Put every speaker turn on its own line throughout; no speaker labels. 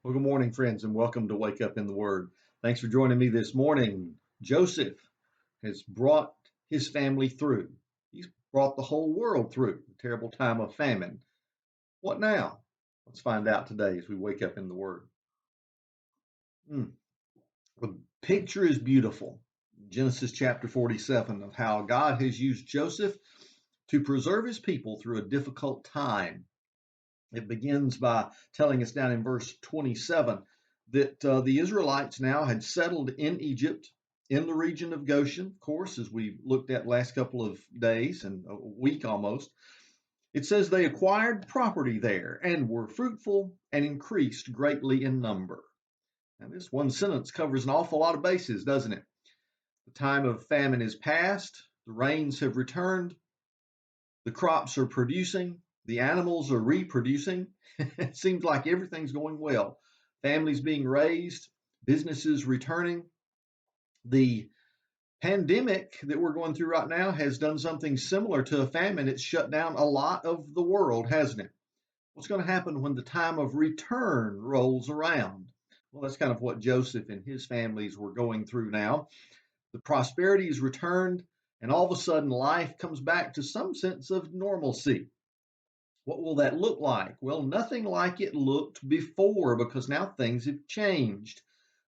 Well, good morning, friends, and welcome to Wake Up in the Word. Thanks for joining me this morning. Joseph has brought his family through. He's brought the whole world through a terrible time of famine. What now? Let's find out today as we wake up in the Word. Mm. The picture is beautiful. Genesis chapter 47 of how God has used Joseph to preserve his people through a difficult time. It begins by telling us down in verse 27 that the Israelites now had settled in Egypt in the region of Goshen, of course, as we looked at last couple of days and a week almost. It says they acquired property there and were fruitful and increased greatly in number. Now, this one sentence covers an awful lot of bases, doesn't it? The time of famine is past, the rains have returned, the crops are producing, the animals are reproducing. It seems like everything's going well. Families being raised, businesses returning. The pandemic that we're going through right now has done something similar to a famine. It's shut down a lot of the world, hasn't it? What's going to happen when the time of return rolls around? Well, that's kind of what Joseph and his families were going through now. The prosperity is returned, and all of a sudden life comes back to some sense of normalcy. What will that look like? Well, nothing like it looked before because now things have changed.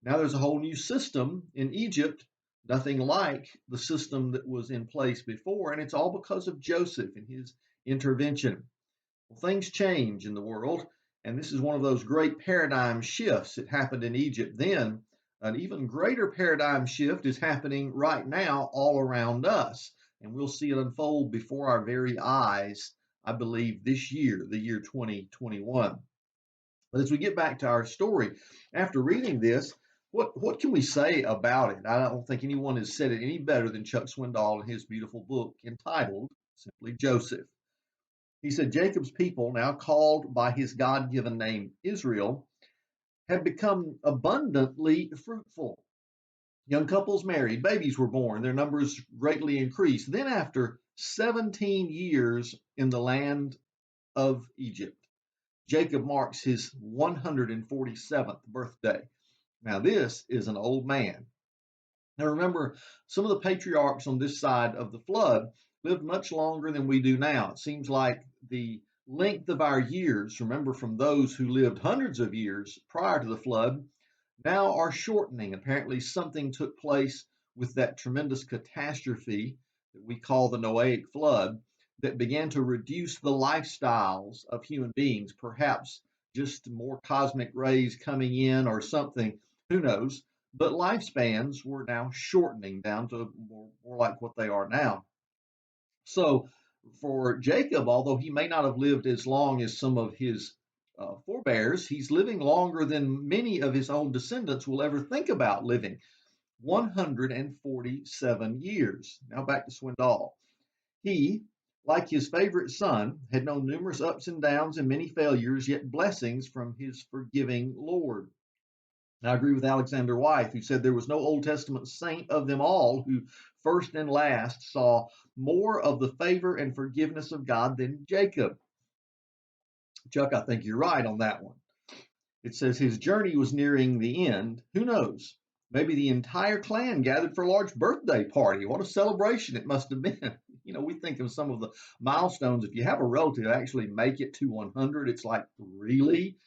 Now there's a whole new system in Egypt, nothing like the system that was in place before, and it's all because of Joseph and his intervention. Well, things change in the world, and this is one of those great paradigm shifts that happened in Egypt then. An even greater paradigm shift is happening right now all around us, and we'll see it unfold before our very eyes, I believe, this year, the year 2021. But as we get back to our story, after reading this, what can we say about it? I don't think anyone has said it any better than Chuck Swindoll in his beautiful book entitled simply Joseph. He said Jacob's people, now called by his God given name Israel, have become abundantly fruitful. Young couples married, babies were born, their numbers greatly increased. Then, after 17 years in the land of Egypt, Jacob marks his 147th birthday. Now, this is an old man. Now, remember, some of the patriarchs on this side of the flood lived much longer than we do now. It seems like the length of our years, remember, from those who lived hundreds of years prior to the flood, now are shortening. Apparently, something took place with that tremendous catastrophe that we call the Noahic flood that began to reduce the lifestyles of human beings, perhaps just more cosmic rays coming in or something, who knows? But lifespans were now shortening down to more like what they are now. So for Jacob, although he may not have lived as long as some of his forebears, he's living longer than many of his own descendants will ever think about living. 147 years. Now back to Swindoll. He, like his favorite son, had known numerous ups and downs and many failures, yet blessings from his forgiving Lord. I agree with Alexander Wythe, who said there was no Old Testament saint of them all who first and last saw more of the favor and forgiveness of God than Jacob. Chuck, I think you're right on that one. It says his journey was nearing the end. Who knows? Maybe the entire clan gathered for a large birthday party. What a celebration it must have been. We think of some of the milestones. If you have a relative actually make it to 100, it's like, really?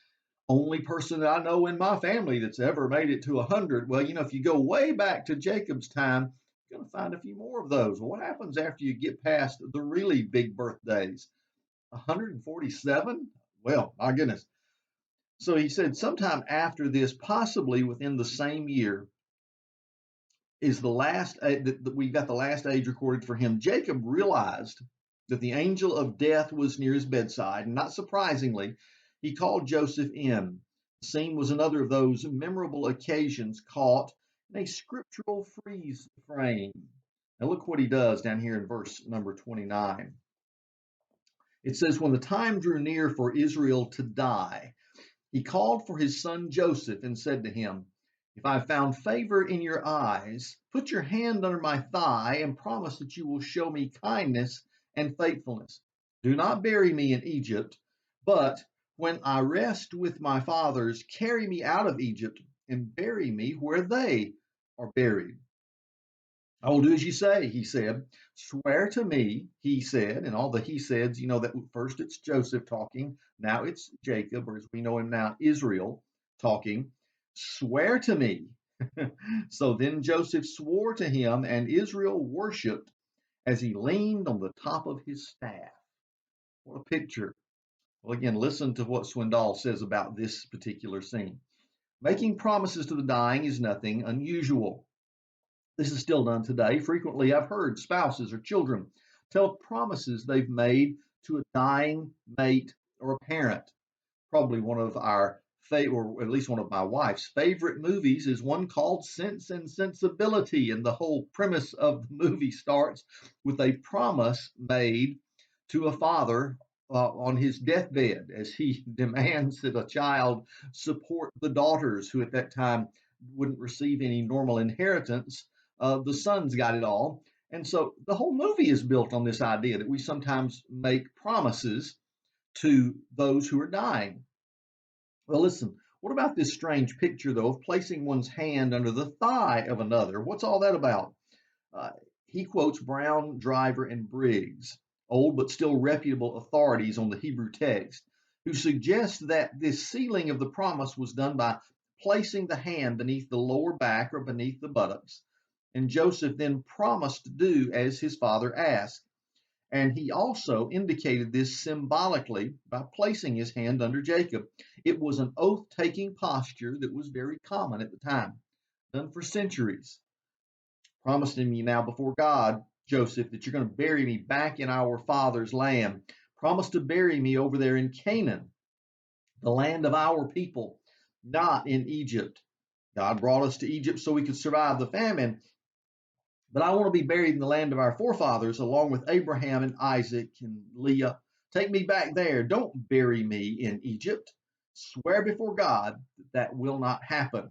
Only person that I know in my family that's ever made it to 100. Well, if you go way back to Jacob's time, you're going to find a few more of those. Well, what happens after you get past the really big birthdays? 147? Well, my goodness. So he said sometime after this, possibly within the same year, is the last that we got the last age recorded for him. Jacob realized that the angel of death was near his bedside, and not surprisingly, he called Joseph in. The scene was another of those memorable occasions caught in a scriptural freeze frame. Now look what he does down here in verse number 29. It says, when the time drew near for Israel to die, he called for his son Joseph and said to him, if I have found favor in your eyes, put your hand under my thigh and promise that you will show me kindness and faithfulness. Do not bury me in Egypt, but when I rest with my fathers, carry me out of Egypt and bury me where they are buried. I will do as you say, he said. Swear to me, he said, and all the he saids, that first it's Joseph talking, now it's Jacob, or as we know him now, Israel talking. Swear to me. So then Joseph swore to him, and Israel worshiped as he leaned on the top of his staff. What a picture. Well, again, listen to what Swindoll says about this particular scene. Making promises to the dying is nothing unusual. This is still done today. Frequently, I've heard spouses or children tell promises they've made to a dying mate or a parent. Probably one of our favorite, or at least one of my wife's favorite movies is one called Sense and Sensibility. And the whole premise of the movie starts with a promise made to a father on his deathbed as he demands that a child support the daughters who at that time wouldn't receive any normal inheritance. The sons got it all. And so the whole movie is built on this idea that we sometimes make promises to those who are dying. Well, listen, what about this strange picture, though, of placing one's hand under the thigh of another? What's all that about? Uh, he quotes Brown, Driver, and Briggs, old but still reputable authorities on the Hebrew text, who suggest that this sealing of the promise was done by placing the hand beneath the lower back or beneath the buttocks. And Joseph then promised to do as his father asked. And he also indicated this symbolically by placing his hand under Jacob. It was an oath taking posture that was very common at the time, done for centuries. Promising me now before God, Joseph, that you're going to bury me back in our father's land. Promise to bury me over there in Canaan, the land of our people, not in Egypt. God brought us to Egypt so we could survive the famine, but I want to be buried in the land of our forefathers along with Abraham and Isaac and Leah. Take me back there. Don't bury me in Egypt. Swear before God that that will not happen.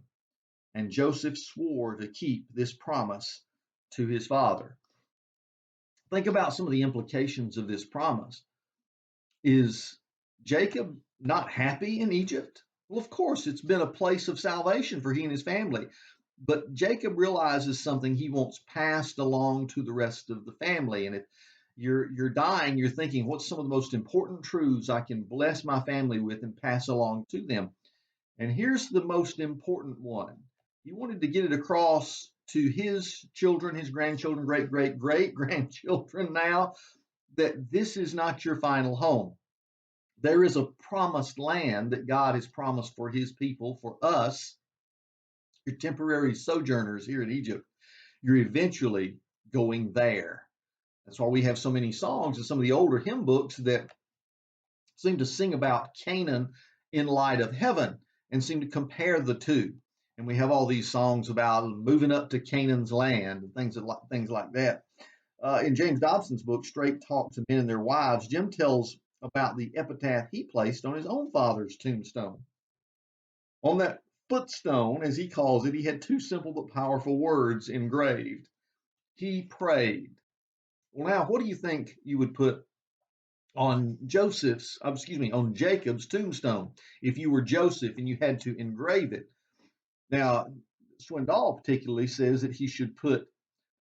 And Joseph swore to keep this promise to his father. Think about some of the implications of this promise. Is Jacob not happy in Egypt? Well, of course, it's been a place of salvation for he and his family. But Jacob realizes something he wants passed along to the rest of the family. And if you're dying, you're thinking, what's some of the most important truths I can bless my family with and pass along to them? And here's the most important one. He wanted to get it across to his children, his grandchildren, great, great, great grandchildren now, that this is not your final home. There is a promised land that God has promised for his people, for us, your temporary sojourners here in Egypt. You're eventually going there. That's why we have so many songs in some of the older hymn books that seem to sing about Canaan in light of heaven and seem to compare the two. And we have all these songs about moving up to Canaan's land and things like that. In James Dobson's book, Straight Talk to Men and Their Wives, Jim tells about the epitaph he placed on his own father's tombstone. On that footstone, as he calls it, he had two simple but powerful words engraved. He prayed. Well, now, what do you think you would put on on Jacob's tombstone if you were Joseph and you had to engrave it? Now, Swindoll particularly says that he should put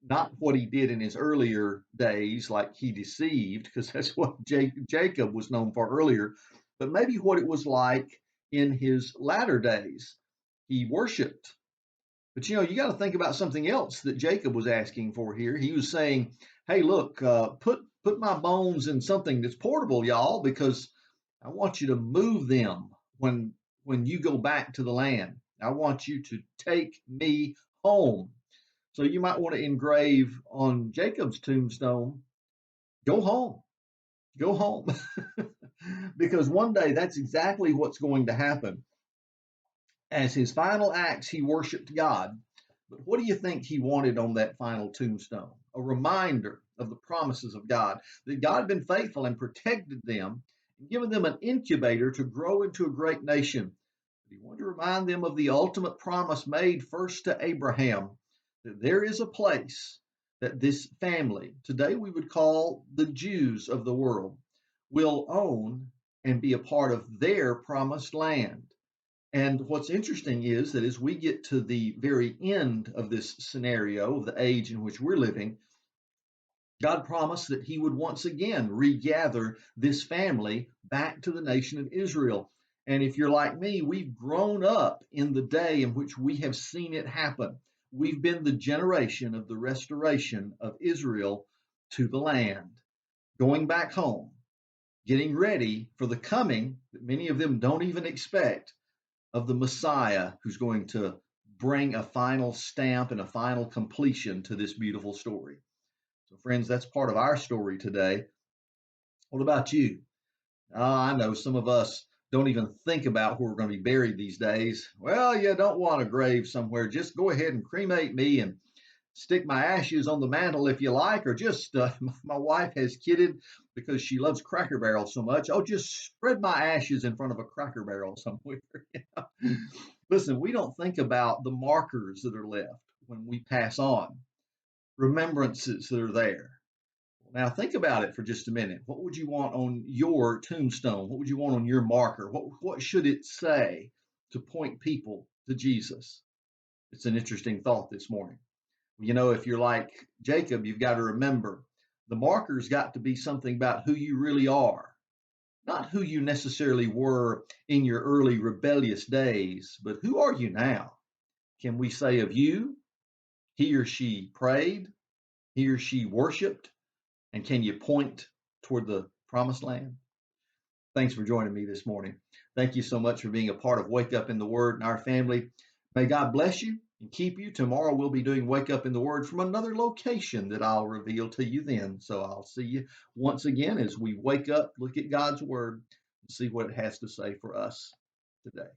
not what he did in his earlier days, like he deceived, because that's what Jacob was known for earlier, but maybe what it was like in his latter days. He worshiped. But you got to think about something else that Jacob was asking for here. He was saying, "Hey, look, put my bones in something that's portable, y'all, because I want you to move them when you go back to the land. I want you to take me home." So you might want to engrave on Jacob's tombstone, "Go home, go home," because one day that's exactly what's going to happen. As his final acts, he worshiped God. But what do you think he wanted on that final tombstone? A reminder of the promises of God, that God had been faithful and protected them and given them an incubator to grow into a great nation. He wanted to remind them of the ultimate promise made first to Abraham, that there is a place that this family, today we would call the Jews of the world, will own and be a part of their promised land. And what's interesting is that as we get to the very end of this scenario, of the age in which we're living, God promised that he would once again regather this family back to the nation of Israel. And if you're like me, we've grown up in the day in which we have seen it happen. We've been the generation of the restoration of Israel to the land, going back home, getting ready for the coming that many of them don't even expect of the Messiah who's going to bring a final stamp and a final completion to this beautiful story. So, friends, that's part of our story today. What about you? I know some of us don't even think about where we're going to be buried these days. Well, you don't want a grave somewhere. Just go ahead and cremate me and stick my ashes on the mantle if you like, or just my wife has kidded because she loves Cracker Barrel so much. Oh, just spread my ashes in front of a Cracker Barrel somewhere. Listen, we don't think about the markers that are left when we pass on, remembrances that are there. Now, think about it for just a minute. What would you want on your tombstone? What would you want on your marker? What should it say to point people to Jesus? It's an interesting thought this morning. You know, if you're like Jacob, you've got to remember the marker's got to be something about who you really are, not who you necessarily were in your early rebellious days, but who are you now? Can we say of you, he or she prayed, he or she worshiped, and can you point toward the promised land? Thanks for joining me this morning. Thank you so much for being a part of Wake Up in the Word and our family. May God bless you and keep you. Tomorrow we'll be doing Wake Up in the Word from another location that I'll reveal to you then. So I'll see you once again as we wake up, look at God's Word, and see what it has to say for us today.